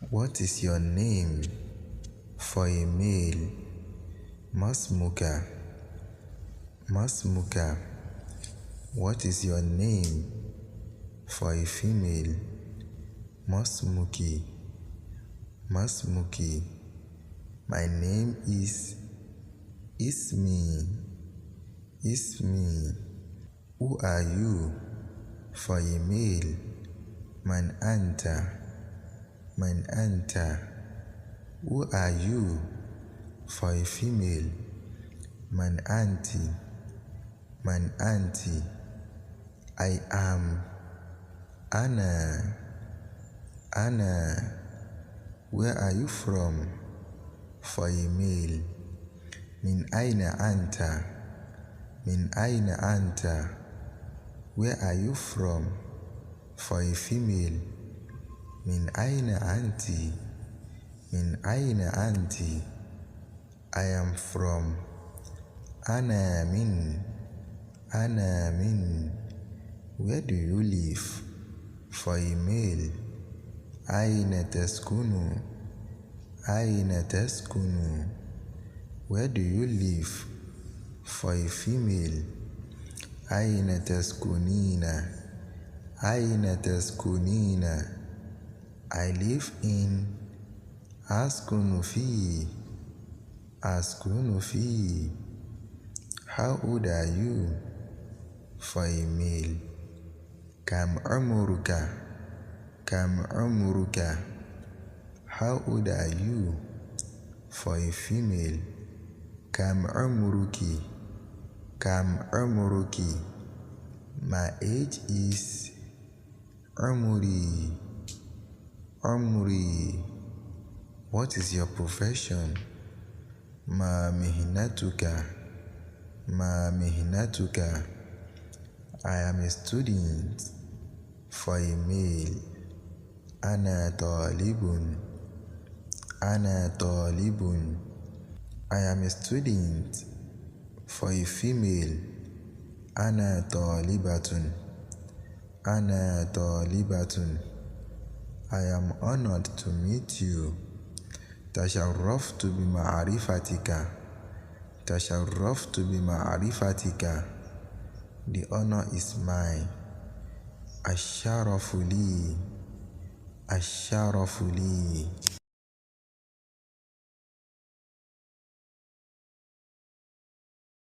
What is your name for a male? Masmuka. Masmuka. What is your name for a female? Masmuki. Masmuki. My name is Ismi. Ismi. Who are you for a male? Man anta. Man anta. Who are you for a female? Man anti. Man anti. I am. Ana. Ana. Where are you from for a male? Min aina anta. Min aina anta. Where are you from for a female? Min aina anti. Min aina anti. I am from. Ana min. Ana min. Where do you live for a male? Aina taskunu. Aina taskunu. Where do you live for a female? Aina taskunina. Aina taskunina. I live in. Askunu fi. Askunu fi. How old are you for a male? Kam umuruka. Kam umuruka. How old are you for a female? Kam umuruki. Kam umuruki. My age is umuri. Umri. What is your profession? Ma mihnatuka. Ma mihnatuka. I am a student for a male. Ana talibun. Ana talibun. I am a student for a female. Ana talibatun. Ana talibatun. I am honored to meet you. Tasharraftu bi ma'arifatika. Tasharraftu bi ma'arifatika. The honor is mine. Asharafu li. Asharafu li.